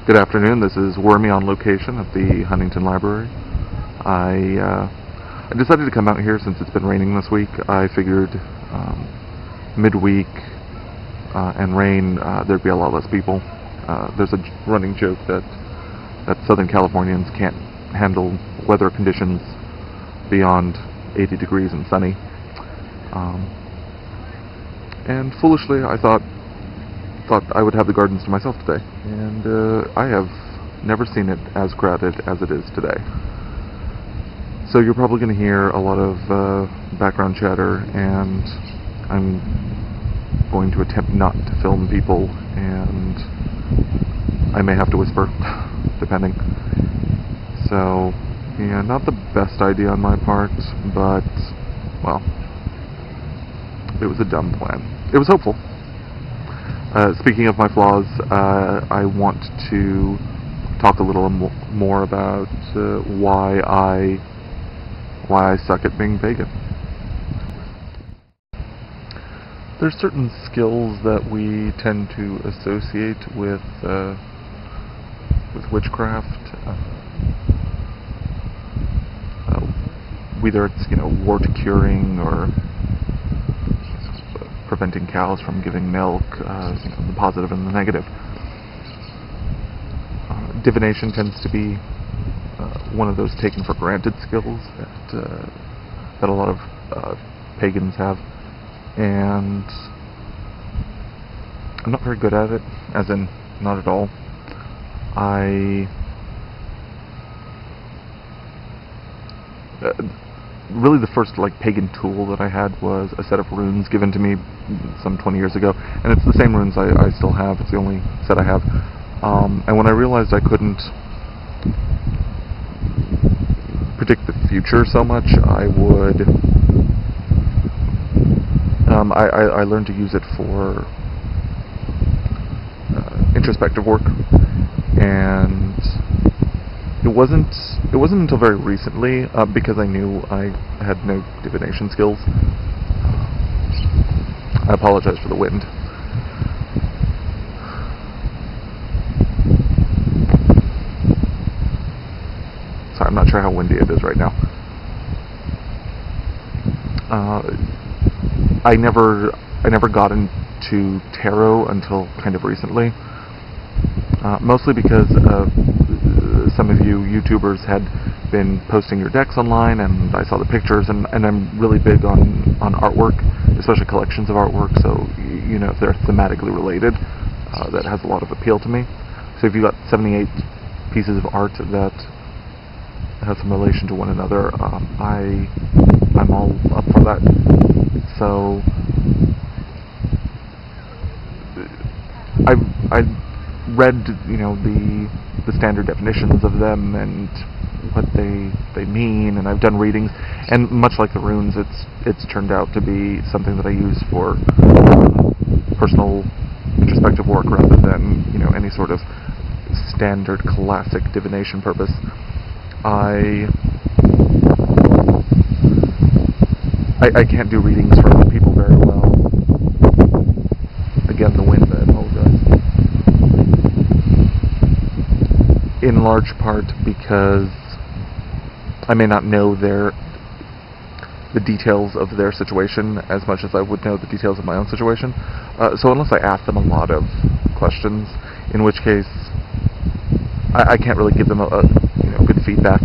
Good afternoon. This is Wormy on location at the Huntington Library. I decided to come out here since it's been raining this week. I figured midweek and rain there'd be a lot less people. There's a running joke that Southern Californians can't handle weather conditions beyond 80 degrees and sunny. And foolishly, I thought I would have the gardens to myself today, and I have never seen it as crowded as it is today. So you're probably going to hear a lot of background chatter, and I'm going to attempt not to film people, and I may have to whisper, depending. So, yeah, not the best idea on my part, but, well, it was a dumb plan. It was hopeful. Speaking of my flaws, I want to talk a little more about why I suck at being pagan. There's certain skills that we tend to associate with witchcraft. Whether it's wart curing or preventing cows from giving milk, the positive and the negative. Divination tends to be one of those taken for granted skills that a lot of pagans have, and I'm not very good at it, as in not at all. Really the first pagan tool that I had was a set of runes given to me some 20 years ago, and it's the same runes I still have. It's the only set I have. And when I realized I couldn't predict the future so much, I learned to use it for introspective work, and it wasn't until very recently, because I knew I had no divination skills. I apologize for the wind. Sorry, I'm not sure how windy it is right now. I never got into tarot until kind of recently, mostly because some of you YouTubers had been posting your decks online, and I saw the pictures, and I'm really big on artwork, especially collections of artwork, so if they're thematically related, that has a lot of appeal to me. So if you've got 78 pieces of art that have some relation to one another, I'm all up for that. So I read the standard definitions of them and what they mean, and I've done readings, and much like the runes, it's turned out to be something that I use for personal introspective work rather than any sort of standard classic divination purpose. I can't do readings for other people very well. Again, the wind, I apologize. In large part because I may not know the details of their situation as much as I would know the details of my own situation. So unless I ask them a lot of questions, in which case I can't really give them a good feedback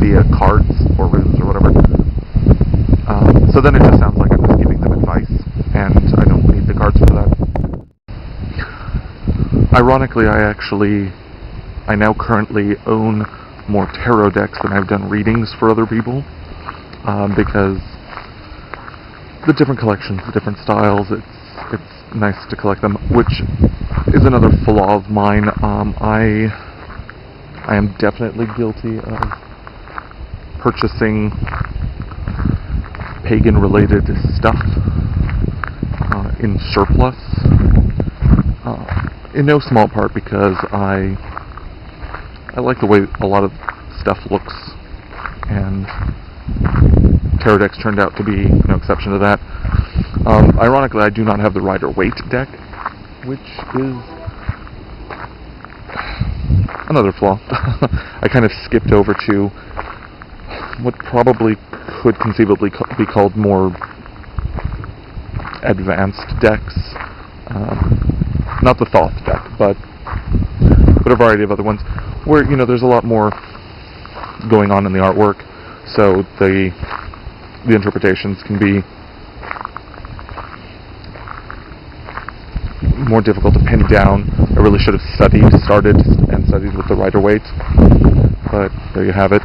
via cards or runes or whatever. So then it just sounds like I'm just giving them advice, and I don't need the cards for that. Ironically, I now currently own more tarot decks than I've done readings for other people, because the different collections, the different styles, it's nice to collect them, which is another flaw of mine. I am definitely guilty of purchasing pagan-related stuff in surplus, in no small part because I like the way a lot of stuff looks, and tarot decks turned out to be no exception to that. Ironically, I do not have the Rider-Waite deck, which is another flaw. I kind of skipped over to what probably could conceivably be called more advanced decks. Not the Thoth deck, but a variety of other ones where, there's a lot more going on in the artwork, so the interpretations can be more difficult to pin down. I really should have studied with the Rider-Waite, but there you have it.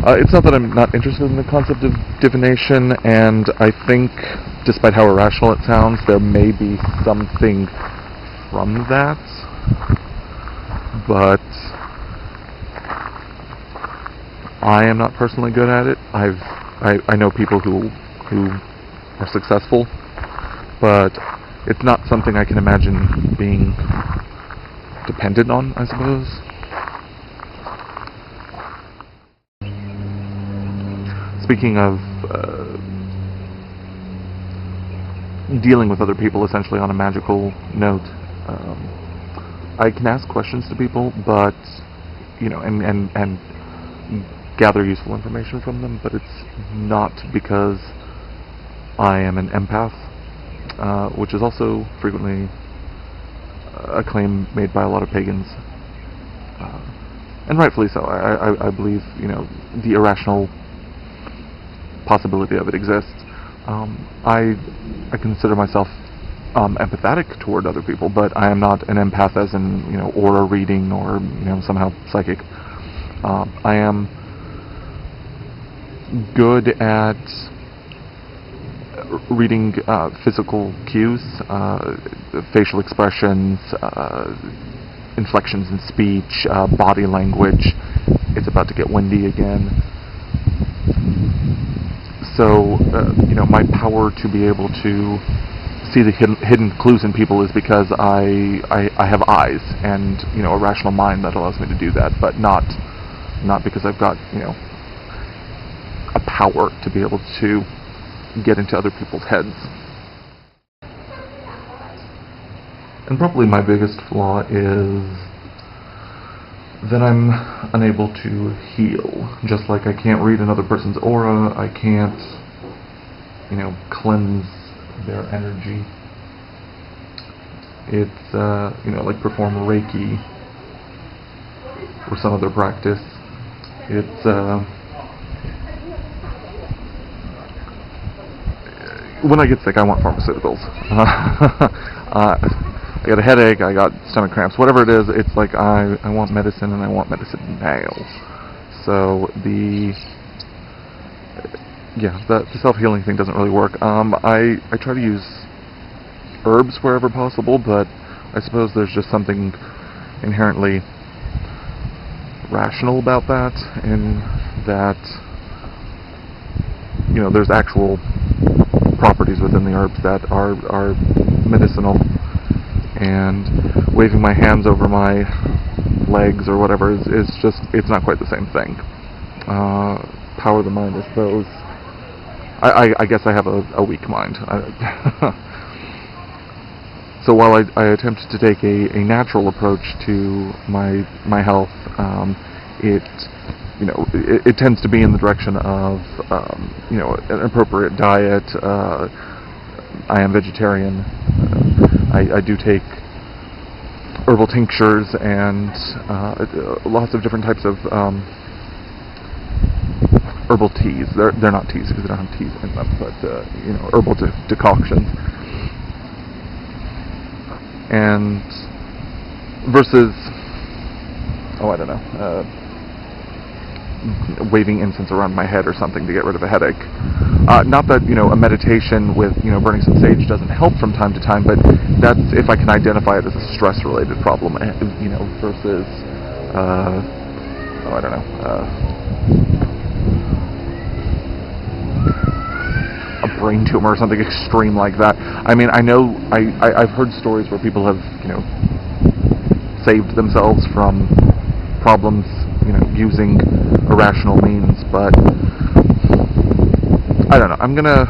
It's not that I'm not interested in the concept of divination, and I think, despite how irrational it sounds, there may be something from that, but I am not personally good at it. I know people who are successful, but it's not something I can imagine being dependent on, I suppose. Speaking of dealing with other people essentially on a magical note, I can ask questions to people, but and gather useful information from them, but it's not because I am an empath, which is also frequently a claim made by a lot of pagans, and rightfully so. I believe the irrational possibility of it exists. I consider myself empathetic toward other people, but I am not an empath as in aura reading or somehow psychic. I am good at reading physical cues, facial expressions, inflections in speech, body language. It's about to get windy again. So, my power to be able to see the hidden clues in people is because I have eyes and a rational mind that allows me to do that, but not because I've got a power to be able to get into other people's heads. And probably my biggest flaw is that I'm unable to heal. Just like I can't read another person's aura, I can't, cleanse their energy. It's, like perform Reiki or some other practice. It's, when I get sick, I want pharmaceuticals. I got a headache, I got stomach cramps, whatever it is, it's like I want medicine, and I want medicine now. So the self-healing thing doesn't really work. I try to use herbs wherever possible, but I suppose there's just something inherently rational about that, in that there's actual properties within the herbs that are medicinal, and waving my hands over my legs or whatever is just, it's not quite the same thing. Power of the mind, I suppose. I guess I have a weak mind. So while I attempt to take a natural approach to my health, it tends to be in the direction of an appropriate diet. I am vegetarian. I do take herbal tinctures and lots of different types of herbal teas. They're not teas because they don't have teas in them, but herbal decoctions. And versus, I don't know, waving incense around my head or something to get rid of a headache. Not that a meditation with burning some sage doesn't help from time to time, but that's if I can identify it as a stress-related problem, versus I don't know, a brain tumor or something extreme like that. I mean, I know I've heard stories where people have saved themselves from problems using irrational means, but I don't know. I'm gonna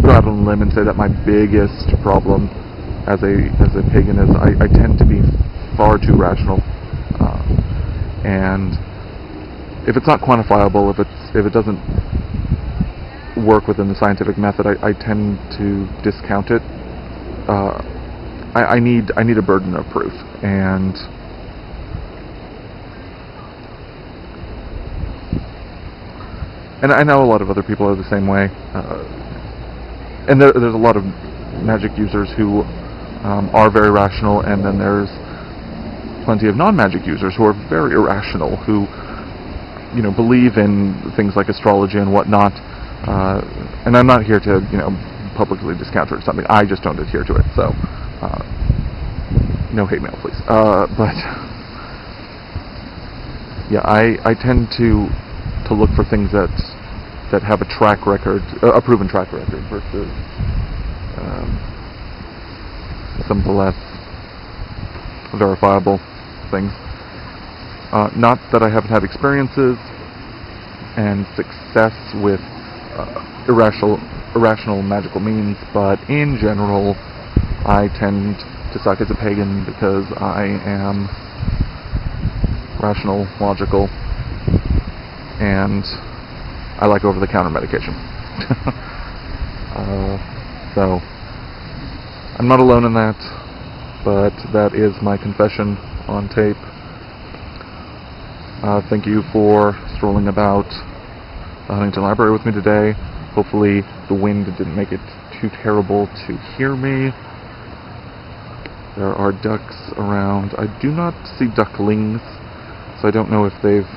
go out on a limb and say that my biggest problem as a pagan is I tend to be far too rational, and if it's not quantifiable, if it doesn't work within the scientific method, I tend to discount it. I need a burden of proof, and I know a lot of other people are the same way. And there's a lot of magic users who are very rational, and then there's plenty of non-magic users who are very irrational, who believe in things like astrology and whatnot. And I'm not here to publicly discount it or something. I just don't adhere to it. So no hate mail, please. But yeah, I tend to look for things that have a track record, a proven track record, versus some of the less verifiable things. Not that I haven't had experiences and success with irrational magical means, but in general, I tend to suck as a pagan because I am rational, logical, and I like over-the-counter medication. So, I'm not alone in that, but that is my confession on tape. Thank you for strolling about the Huntington Library with me today. Hopefully the wind didn't make it too terrible to hear me. There are ducks around. I do not see ducklings, so I don't know if they've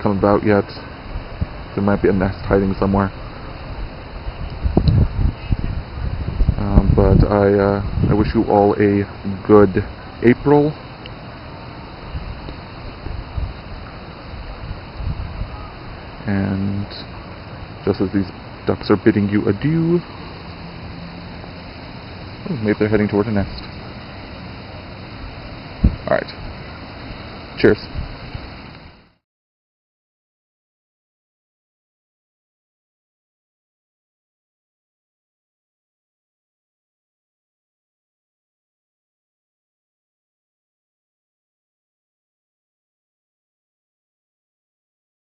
come about yet. There might be a nest hiding somewhere. But I wish you all a good April. And just as these ducks are bidding you adieu, maybe they're heading toward a nest. Alright. Cheers.